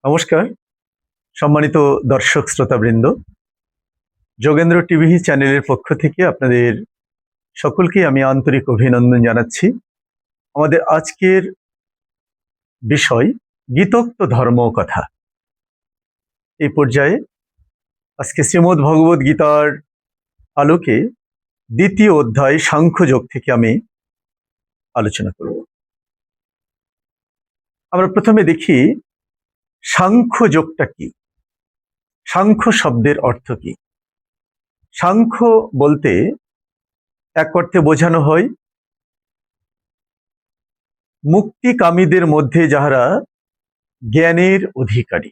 নমস্কার, সম্মানিত দর্শক শ্রোতাবৃন্দ। যোগেন্দ্র টিভি চ্যানেলের পক্ষ থেকে আপনাদের সকলকে আমি আন্তরিক অভিনন্দন জানাচ্ছি। আমাদের আজকের বিষয় গীতোক্ত ধর্ম কথা। এই পর্যায়ে আজকে শ্রীমদ্ ভগবদ গীতার আলোকে দ্বিতীয় অধ্যায় সাংখ্যযোগ থেকে আমি আলোচনা করব। আমরা প্রথমে দেখি সাংখ্যযোগটা কি, সাংখ্য শব্দের অর্থ কি। সাংখ্য বলতে এক অর্থে বোঝানো হয় মুক্তিকামীদের মধ্যে যাহারা জ্ঞানের অধিকারী,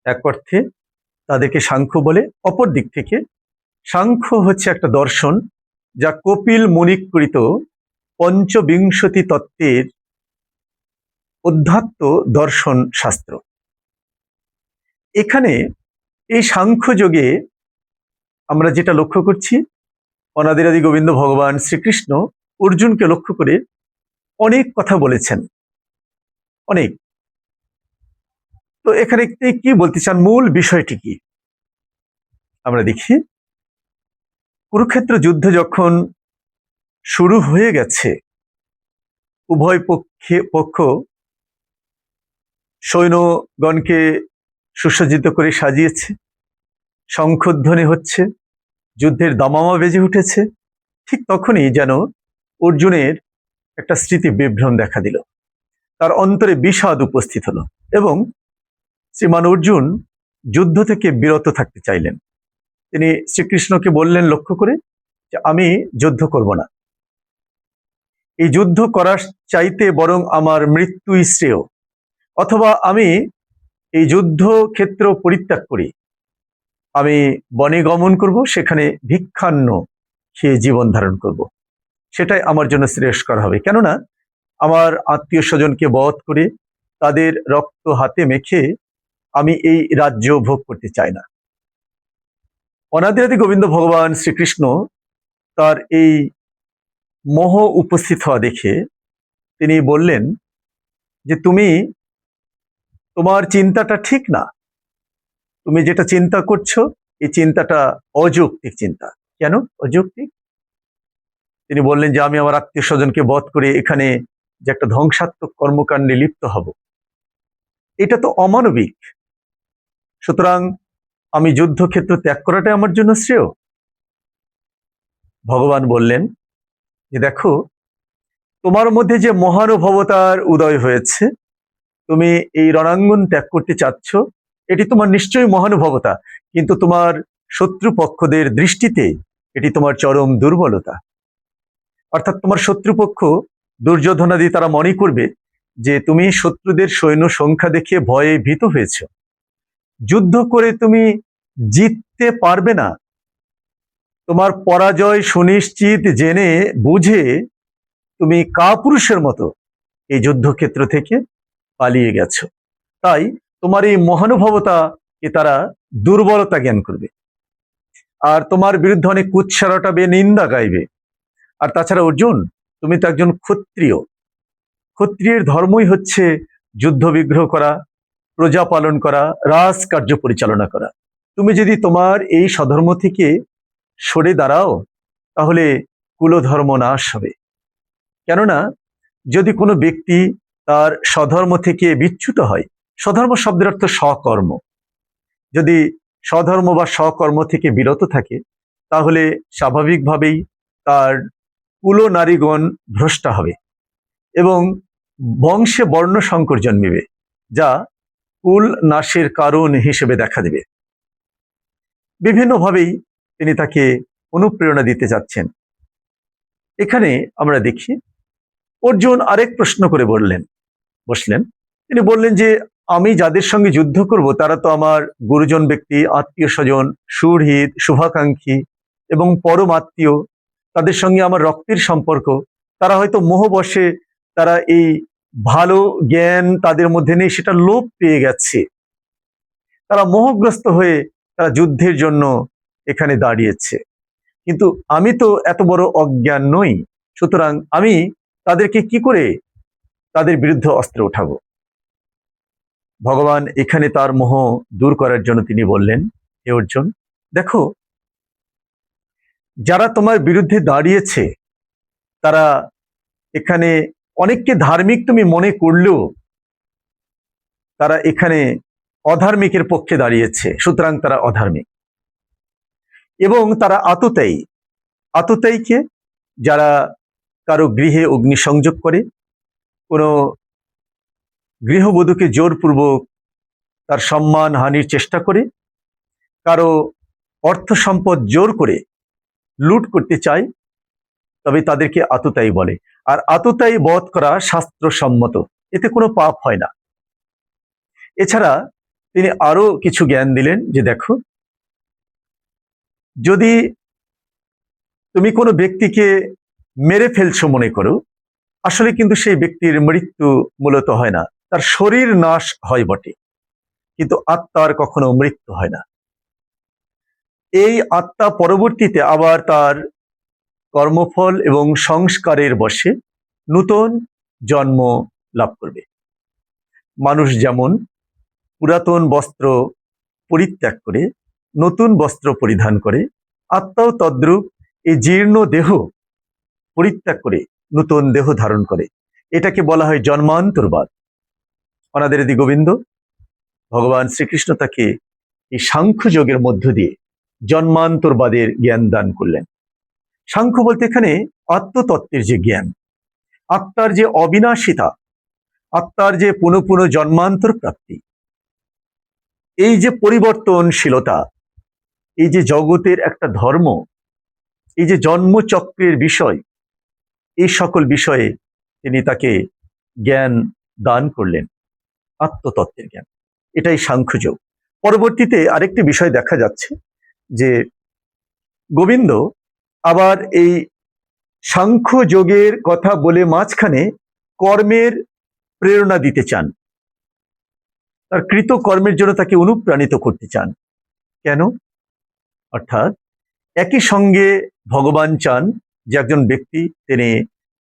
এক অর্থে তাদেরকে সাংখ্য বলে। অপর দিক থেকে সাংখ্য হচ্ছে একটা দর্শন যা কপিল মুনিকৃত পঞ্চবিংশতি তত্ত্বের অধ্যাত্ম দর্শন শাস্ত্র। এখানে এই সাংখ্যযোগে আমরা যেটা লক্ষ্য করছি, অনাদিরাদি গোবিন্দ ভগবান শ্রীকৃষ্ণ অর্জুনকে লক্ষ্য করে অনেক কথা বলেছেন, অনেক। তো এখানে কি বলতে চান, মূল বিষয়টি কি আমরা দেখি। কুরুক্ষেত্র যুদ্ধ যখন শুরু হয়ে গেছে, উভয় পক্ষ সৈন্যগণকে সুসজ্জিত করে সাজিয়েছে, শঙ্খধ্বনি হচ্ছে, যুদ্ধের দামামা বেজে উঠেছে। ঠিক তখনই যেন অর্জুনের একটা স্মৃতি বিভ্রম দেখা দিল, তার অন্তরে বিষাদ উপস্থিত হলো এবং শ্রীমান অর্জুন যুদ্ধ থেকে বিরত থাকতে চাইলেন। তিনি শ্রীকৃষ্ণকে বললেন লক্ষ্য করে যে আমি যুদ্ধ করব না, এই যুদ্ধ করার চাইতে বরং আমার মৃত্যুই শ্রেয়, অথবা আমি এই যুদ্ধ ক্ষেত্র পরিত্যাগ করি, আমি বনে গমন করব, সেখানে ভিক্ষান্ন খেয়ে জীবন ধারণ করব, সেটাই আমার জন্য শ্রেয়স্কর হবে। কেননা আমার আত্মীয় স্বজনকে বধ করে তাদের রক্ত হাতে মেখে আমি এই রাজ্য ভোগ করতে চাই না। অনাদিরাদি গোবিন্দ ভগবান শ্রীকৃষ্ণ তার এই মোহ উপস্থিত হওয়া দেখে তিনি বললেন যে তোমার চিন্তাটা ঠিক না, তুমি যেটা চিন্তা করছো এই চিন্তাটা অযৌক্তিক চিন্তা। কেন অযৌক্তিক? তিনি বললেন যে আমি আমার আত্মীয় স্বজনকে বধ করে এখানে যে একটা ধ্বংসাত্মক কর্মকাণ্ডে লিপ্ত হব, এটা তো অমানবিক। সুতরাং আমি যুদ্ধক্ষেত্র ত্যাগ করাটাই আমার জন্য শ্রেয়। ভগবান বললেন যে দেখো, তোমার মধ্যে যে মহানুভবতার উদয় হয়েছে, তুমি এই রণাঙ্গন ত্যাগ করতে চাচ্ছ, এটি তোমার নিশ্চয়ই মহানুভবতা, কিন্তু তোমার শত্রুপক্ষদের দৃষ্টিতে এটি তোমার চরম দুর্বলতা। অর্থাৎ তোমার শত্রুপক্ষ দুর্যোধনাদি তারা মনে করবে যে তুমি শত্রুদের সৈন্য সংখ্যা দেখে ভয়ে ভীত হয়েছ, যুদ্ধ করে তুমি জিততে পারবে না, তোমার পরাজয় সুনিশ্চিত জেনে বুঝে তুমি কাপুরুষের মতো এই যুদ্ধক্ষেত্র থেকে পালিয়ে গেছো। তাই তোমার এই মহানুভবতাকে তারা দুর্বলতা জ্ঞান করবে, আর তোমার বিরুদ্ধে অনেক কুৎসারটাবে, নিন্দা গাইবে। আর তাছাড়া অর্জুন, তুমি তো একজন ক্ষত্রিয়, ক্ষত্রিয়ের ধর্মই হচ্ছে যুদ্ধ বিগ্রহ করা, প্রজা পালন করা, রাজকার্য পরিচালনা করা। তুমি যদি তোমার এই স্বধর্ম থেকে সরে দাঁড়াও, তাহলে কুলধর্ম নাশ হবে। কেননা যদি কোনো ব্যক্তি তার স্বধর্ম থেকে বিচ্যুত হয়, স্বধর্ম শব্দের অর্থ স্বকর্ম, যদি স্বধর্ম বা স্বকর্ম থেকে বিরত থাকে, তাহলে স্বাভাবিকভাবেই তার কুল নারীগণ ভ্রষ্টা হবে এবং বংশে বর্ণ সংকর জন্মিবে, যা কুল নাশের কারণ হিসেবে দেখা দেবে। বিভিন্নভাবেই তিনি তাকে অনুপ্রেরণা দিতে যাচ্ছেন। এখানে আমরা দেখি অর্জুন আরেক প্রশ্ন করে বসলেন। তিনি বললেন যে আমি যাদের সঙ্গে যুদ্ধ করব তারা তো আমার গুরুজন ব্যক্তি, আত্মীয় স্বজন, সুহৃদ, শুভাকাঙ্ক্ষী এবং পরম আত্মীয়, তাদের সঙ্গে আমার রক্তের সম্পর্ক। তারা হয়তো মোহবশে তারা এই ভালো জ্ঞান তাদের মধ্যে নেই, সেটা লোপ পেয়ে গেছে, তারা মোহগ্রস্ত হয়ে তারা যুদ্ধের জন্য এখানে দাঁড়িয়েছে। কিন্তু আমি তো এত বড় অজ্ঞান নই, সুতরাং আমি তাদেরকে কি করে তাদের বিরুদ্ধে অস্ত্র উঠাবো? ভগবান এখানে তার মোহ দূর করার জন্য তিনি বললেন, হে অর্জুন, দেখো, যারা তোমার বিরুদ্ধে দাঁড়িয়েছে তারা এখানে অনেককে ধার্মিক তুমি মনে করলেও তারা এখানে অধার্মিকের পক্ষে দাঁড়িয়েছে, সুতরাং তারা অধার্মিক এবং তারা আততায়ী। আততায়ীকে যারা কারো গৃহে অগ্নিসংযোগ করে, কোনো গৃহবধূকে জোরপূর্বক তার সম্মান হানির চেষ্টা করে, কারো অর্থ সম্পদ জোর করে লুট করতে চায়, তবে তাদেরকে আততায়ী বলে। আর আততায়ী বধ করা শাস্ত্রসম্মত, এতে কোনো পাপ হয় না। এছাড়া তিনি আরো কিছু জ্ঞান দিলেন যে দেখো, যদি তুমি কোনো ব্যক্তিকে মেরে ফেলছো মনে করো, আসলে কিন্তু সেই ব্যক্তির মৃত্যু মূলত হয় না, তার শরীর নাশ হয় বটে, কিন্তু আত্মার কখনো মৃত্যু হয় না। এই আত্মা পরবর্তীতে আবার তার কর্মফল এবং সংস্কারের বশে নূতন জন্ম লাভ করবে। মানুষ যেমন পুরাতন বস্ত্র পরিত্যাগ করে নতুন বস্ত্র পরিধান করে, আত্মাও তদ্রূপ এই জীর্ণ দেহ পরিত্যাগ করে নতুন দেহ ধারণ করে। এটাকে বলা হয় জন্মান্তরবাদ। অনাদের আদি গোবিন্দ ভগবান শ্রীকৃষ্ণ তাকে এই সাংখ্য যোগের মধ্য দিয়ে জন্মান্তরবাদের জ্ঞান দান করলেন। সাংখ্য বলতে এখানে আত্মতত্ত্বের যে জ্ঞান, আত্মার যে অবিনাশিতা, আত্মার যে পুনঃ পুনঃ জন্মান্তর প্রাপ্তি, এই যে পরিবর্তনশীলতা, এই যে জগতের একটা ধর্ম, এই যে জন্মচক্রের বিষয়, এই সকল বিষয়ে তিনি তাকে জ্ঞান দান করলেন, আত্মতত্ত্বের জ্ঞান। এটাই সাংখ্যযোগ। পরবর্তীতে আরেকটি বিষয় দেখা যাচ্ছে যে গোবিন্দ আবার এই সাংখ্যযোগের কথা বলে মাঝখানে কর্মের প্রেরণা দিতে চান, তার কৃত কর্মের জন্য তাকে অনুপ্রাণিত করতে চান। কেন? অর্থাৎ একই সঙ্গে ভগবান চান যে একজন ব্যক্তি তিনি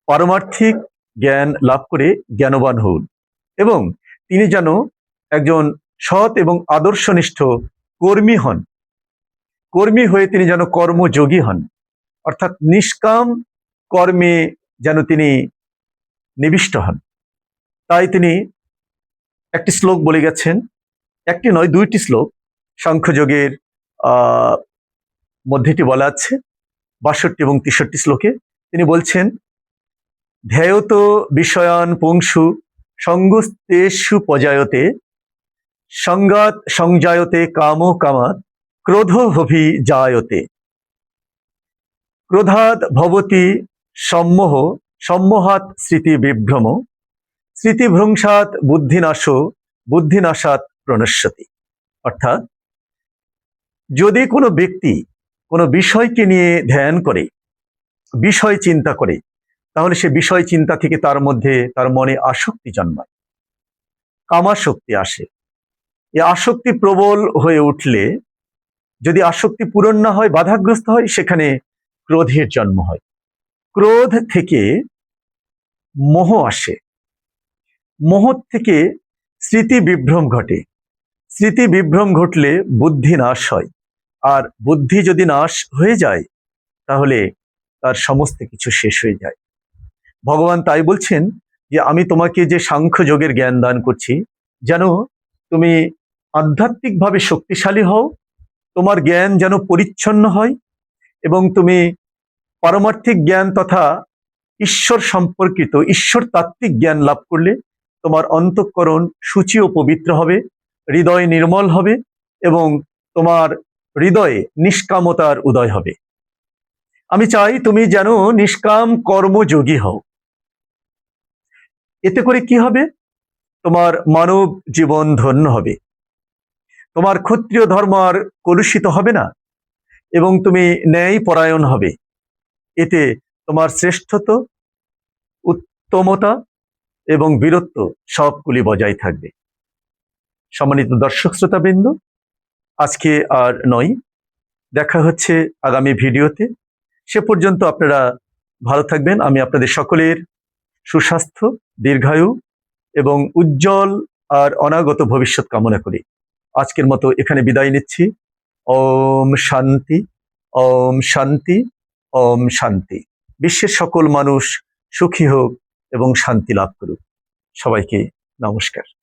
পারমার্থিক জ্ঞান লাভ করে জ্ঞানবান হন, এবং তিনি যেন একজন সৎ এবং আদর্শনিষ্ঠ কর্মী হন। কর্মী হয়ে তিনি যেন কর্মযোগী হন, অর্থাৎ নিষ্কাম কর্মে যেন তিনি নিবিষ্ট হন। তাই তিনি একটি শ্লোক বলে গেছেন, একটি নয়, দুইটি শ্লোক সাংখ্যযোগের মধ্যেটি বলা আছে ৬২ এবং ৬৩ শ্লোকে। তিনি বলছেন, ধ্যায়ত বিষয়ান পুংসু সঙ্গস্তেষু পজায়তে সংগাত সংজায়তে কামো কামাত ক্রোধ হভি জায়তে ক্রোধাদ ভবতি সম্মোহ সম্মোহাত স্মৃতি বিভ্রম স্মৃতিভ্রংসাৎ বুদ্ধিনাশো বুদ্ধিনাশাৎ প্রণশ্যতি। অর্থাৎ যদি কোনো ব্যক্তি কোনো বিষয়কে নিয়ে ধ্যান করে, বিষয় চিন্তা করে, তাহলে সে বিষয় চিন্তা থেকে তার মধ্যে তার মনে আসক্তি জন্মায়, কামাশক্তি আসে। এই আসক্তি প্রবল হয়ে উঠলে, যদি আসক্তি পূরণ না হয়, বাধাগ্রস্ত হয়, সেখানে ক্রোধের জন্ম হয়। ক্রোধ থেকে মোহ আসে, মোহ থেকে স্মৃতি বিভ্রম ঘটে, স্মৃতি বিভ্রম ঘটলে বুদ্ধি নাশ হয়, আর বুদ্ধি যদি নাশ হয়ে যায় তাহলে তার সমস্ত কিছু শেষ হয়ে যায়। ভগবান তাই বলছেন যে আমি তোমাকে যে সাংখ্য যোগের জ্ঞান দান করছি, যেন তুমি আধ্যাত্মিকভাবে শক্তিশালী হও, তোমার জ্ঞান যেন পরিচ্ছন্ন হয়, এবং তুমি পারমার্থিক জ্ঞান তথা ঈশ্বর সম্পর্কিত ঈশ্বর তাত্ত্বিক জ্ঞান লাভ করলে তোমার অন্তঃকরণ সূচি ও পবিত্র হবে, হৃদয় নির্মল হবে, এবং তোমার হৃদয়ে নিষ্কামতার উদয় হবে। আমি চাই তুমি যেন নিষ্কাম কর্মযোগী হও। এতে করে কি হবে? তোমার মানব জীবন ধন্য হবে, তোমার ক্ষত্রিয় ধর্ম আর কলুষিত হবে না, এবং তুমি ন্যায় পরায়ণ হবে। এতে তোমার শ্রেষ্ঠত্ব, উত্তমতা এবং বীরত্ব সবগুলি বজায় থাকবে। সম্মানিত দর্শক শ্রোতাবৃন্দ, আজকে আর নয়, দেখা হচ্ছে আগামী ভিডিওতে। সে পর্যন্ত আপনারা ভালো থাকবেন। আমি আপনাদের সকলের সুস্বাস্থ্য, দীর্ঘায়ু এবং উজ্জ্বল আর অনাগত ভবিষ্যৎ কামনা করি। আজকের মতো এখানে বিদায় নিচ্ছি। ওম শান্তি, ওম শান্তি, ওম শান্তি। বিশ্বের সকল মানুষ সুখী হোক এবং শান্তি লাভ করুক। সবাইকে নমস্কার।